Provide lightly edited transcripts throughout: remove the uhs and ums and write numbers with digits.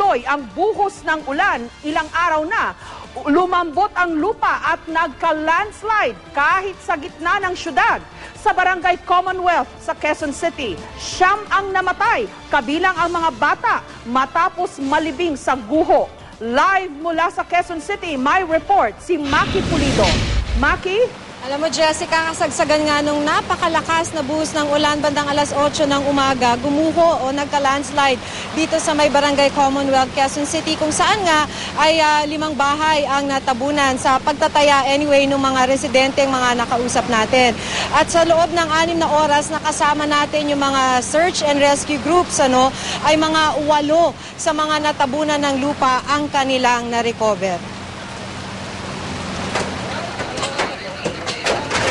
Tuloy ang buhos ng ulan, ilang araw na. Lumambot ang lupa at nagka-landslide kahit sa gitna ng syudad. Sa Barangay Commonwealth sa Quezon City, 9 ang namatay, kabilang ang mga bata matapos malibing sa guho. Live mula sa Quezon City, may report si Maki Pulido. Maki? Alam mo, Jessica, kasagsagan nga nung napakalakas na buhos ng ulan bandang alas 8 ng umaga, gumuho o nagka-landslide dito sa may Barangay Commonwealth, Quezon City, kung saan nga ay 5 bahay ang natabunan sa pagtataya anyway ng mga residente mga nakausap natin. At sa loob ng 6 na oras, nakasama natin yung mga search and rescue groups, ay mga 8 sa mga natabunan ng lupa ang kanilang na-recover.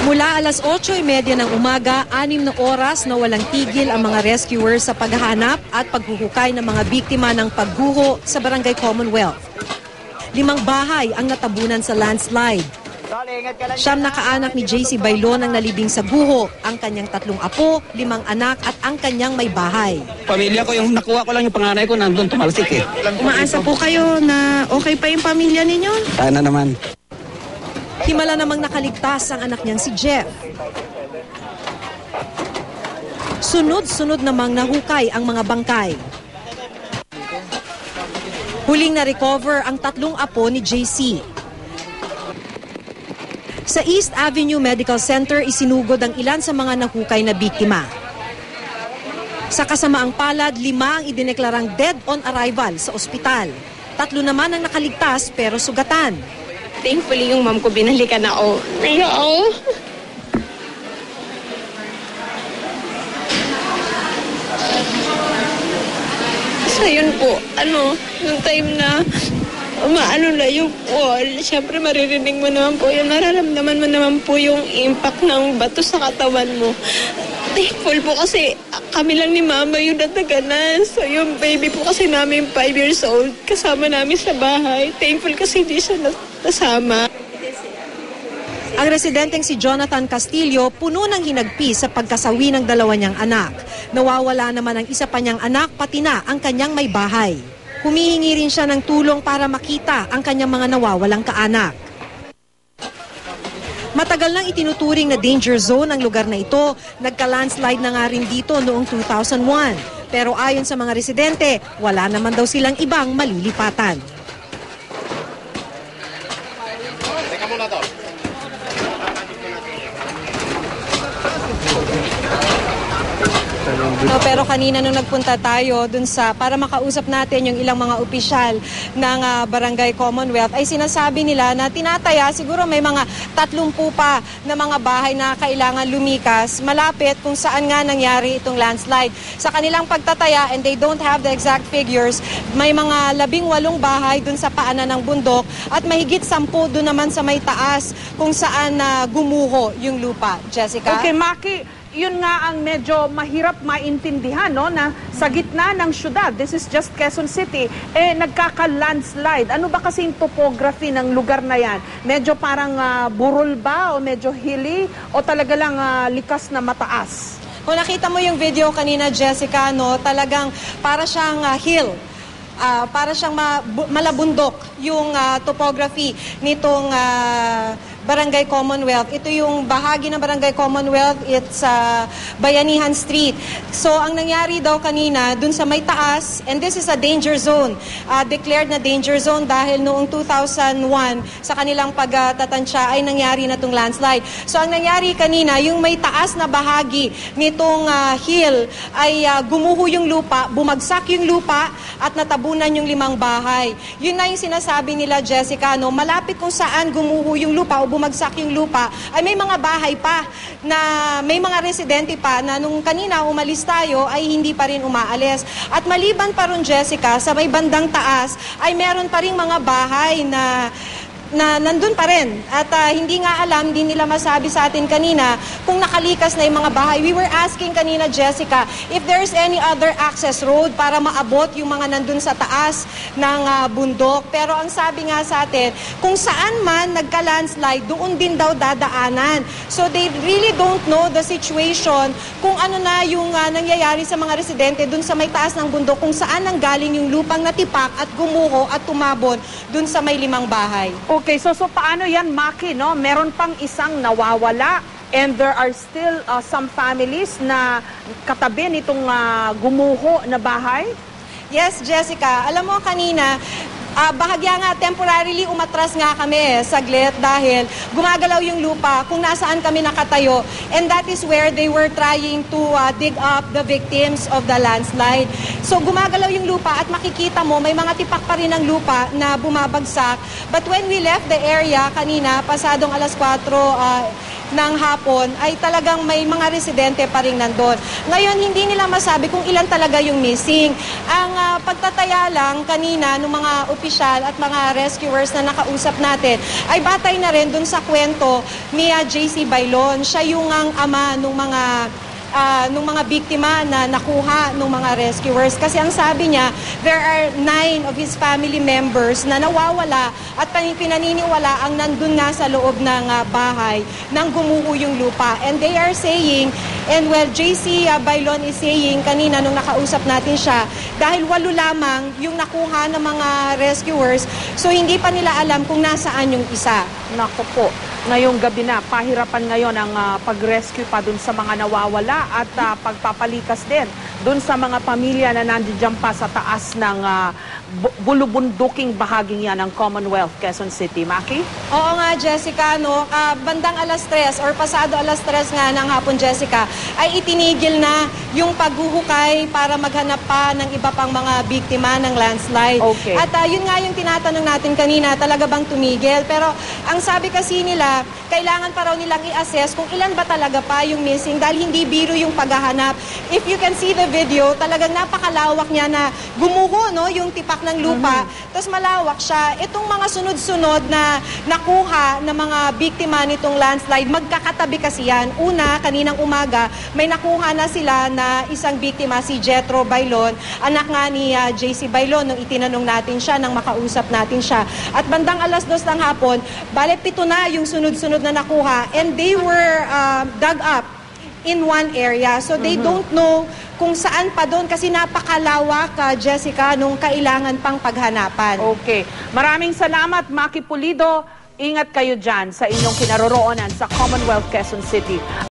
Mula alas 8:30 ng umaga, 6 na oras na walang tigil ang mga rescuers sa paghahanap at paghuhukay ng mga biktima ng pagguho sa Barangay Commonwealth. 5 bahay ang natabunan sa landslide. 9 na kaanak ni JC Bailon ang nalibing sa guho, ang kanyang 3 apo, 5 anak at ang kanyang may bahay. Pamilya ko, yung nakuha ko lang yung panganay ko, nandun tumalsik eh. Umaasa po kayo na okay pa yung pamilya ninyo? Sana naman. Himala namang nakaligtas ang anak niyang si Jeff. Sunod-sunod namang nahukay ang mga bangkay. Huling na-recover ang 3 apo ni JC. Sa East Avenue Medical Center, isinugod ang ilan sa mga nahukay na biktima. Sa kasamaang palad, 5 ang idineklarang dead on arrival sa ospital. 3 naman ang nakaligtas pero sugatan. Thankfully, yung mom ko binalikan ako. Naiyak ako. So yun po, yung time na umaano na yung wall, syempre maririnig mo naman po yun, nararamdaman mo naman po yung impact ng bato sa katawan mo. Thankful po kasi kami lang ni mama yung nataganan. So yung baby po kasi namin 5 years old, kasama namin sa bahay. Thankful kasi hindi siya nasama. Ang residenteng si Jonathan Castillo puno ng hinagpis sa pagkasawi ng 2 niyang anak. Nawawala naman ang isa pa niyang anak pati na ang kanyang may bahay. Humihingi rin siya ng tulong para makita ang kanyang mga nawawalang kaanak. Matagal nang itinuturing na danger zone ang lugar na ito. Nagka-landslide na nga rin dito noong 2001. Pero ayon sa mga residente, wala naman daw silang ibang malilipatan. No, pero kanina nung nagpunta tayo dun para makausap natin yung ilang mga opisyal ng Barangay Commonwealth, ay sinasabi nila na tinataya siguro may mga 30 pa na mga bahay na kailangan lumikas malapit kung saan nga nangyari itong landslide. Sa kanilang pagtataya, and they don't have the exact figures, may mga 18 bahay dun sa paanan ng bundok at mahigit 10 dun naman sa may taas kung saan gumuho yung lupa. Jessica? Okay, Maki, yun nga ang medyo mahirap maintindihan, na sa gitna ng syudad, this is just Quezon City, nagkaka-landslide. Ano ba kasi yung topography ng lugar na yan? Medyo parang burol ba o medyo hilly o talaga lang likas na mataas? Kung nakita mo yung video kanina, Jessica, talagang para siyang hill. Para siyang malabundok yung topography nitong Barangay Commonwealth. Ito yung bahagi ng Barangay Commonwealth, it's Bayanihan Street. So ang nangyari daw kanina dun sa may taas, and this is a danger zone, declared na danger zone dahil noong 2001 sa kanilang pagtatansya ay nangyari na itong landslide. So ang nangyari kanina, yung may taas na bahagi nitong hill ay gumuho yung lupa, bumagsak yung lupa at natabunan yung 5 bahay. Yun na yung sinasabi nila, Jessica, malapit kung saan gumuho yung lupa o bumagsak yung lupa, ay may mga bahay pa na may mga residente pa na nung kanina umalis tayo ay hindi pa rin umaalis. At maliban pa ron, Jessica, sa may bandang taas ay meron pa rin mga bahay na na nandun pa rin. At hindi nga alam, hindi nila masabi sa atin kanina kung nakalikas na yung mga bahay. We were asking kanina, Jessica, if there's any other access road para maabot yung mga nandun sa taas ng bundok. Pero ang sabi nga sa atin, kung saan man nagka-landslide, doon din daw dadaanan. So they really don't know the situation kung ano na yung nangyayari sa mga residente dun sa may taas ng bundok, kung saan nanggaling yung lupang natipak at gumuho at tumabon dun sa may 5 bahay. Okay, so paano yan, Maki, no? Meron pang isang nawawala and there are still some families na katabi nitong gumuho na bahay? Yes, Jessica. Alam mo kanina, bahagya nga, temporarily umatras nga kami saglit dahil gumagalaw yung lupa kung nasaan kami nakatayo. And that is where they were trying to dig up the victims of the landslide. So gumagalaw yung lupa at makikita mo may mga tipak pa rin ng lupa na bumabagsak. But when we left the area kanina, pasadong 4:00 ng hapon, ay talagang may mga residente pa rin nandun. Ngayon, hindi nila masabi kung ilan talaga yung missing. Ang pagtataya lang kanina ng mga opisyal at mga rescuers na nakausap natin ay batay na rin dun sa kwento ni JC Bailon. Siya yung ang ama ng mga biktima na nakuha ng mga rescuers. Kasi ang sabi niya, there are 9 of his family members na nawawala at pinaniniwala ang nandun nga sa loob ng bahay nang gumuho yung lupa. And they are saying, and well, JC Bailon is saying kanina nung nakausap natin siya, dahil 8 lamang yung nakuha ng mga rescuers, so hindi pa nila alam kung nasaan yung isa. Naku po, ngayong gabi na, pahirapan ngayon ang pag-rescue pa dun sa mga nawawala at pagpapalikas din dun sa mga pamilya na nandiyan pa sa taas ng bulubunduking bahaging yan ng Commonwealth, Quezon City. Maki? Oo nga, Jessica, no? Bandang 3:00 or pasado 3:00 nga ng hapon, Jessica, ay itinigil na yung paghuhukay para maghanap pa ng iba pang mga biktima ng landslide. Okay. At yun nga yung tinatanong natin kanina, talaga bang tumigil? Pero ang sabi kasi nila, kailangan pa raw nilang i-assess kung ilan ba talaga pa yung missing dahil hindi biro yung paghahanap. If you can see the video, talagang napakalawak niya na gumuho, no, yung tipak ng lupa. Tapos malawak siya. Itong mga sunod-sunod na nakuha ng mga biktima nitong landslide, magkakatabi kasi yan. Una, kaninang umaga, may nakuha na sila na isang biktima, si Jethro Bailon, anak nga ni JC Bailon, nung itinanong natin siya, nang makausap natin siya. At bandang 2:00 ng hapon, bale 7 na yung sunod-sunod na nakuha, and they were dug up in one area. So they don't know kung saan pa doon kasi napakalawak, Jessica, nung kailangan pang paghanapan. Okay. Maraming salamat, Maki Pulido. Ingat kayo dyan sa inyong kinaroroonan sa Commonwealth, Quezon City.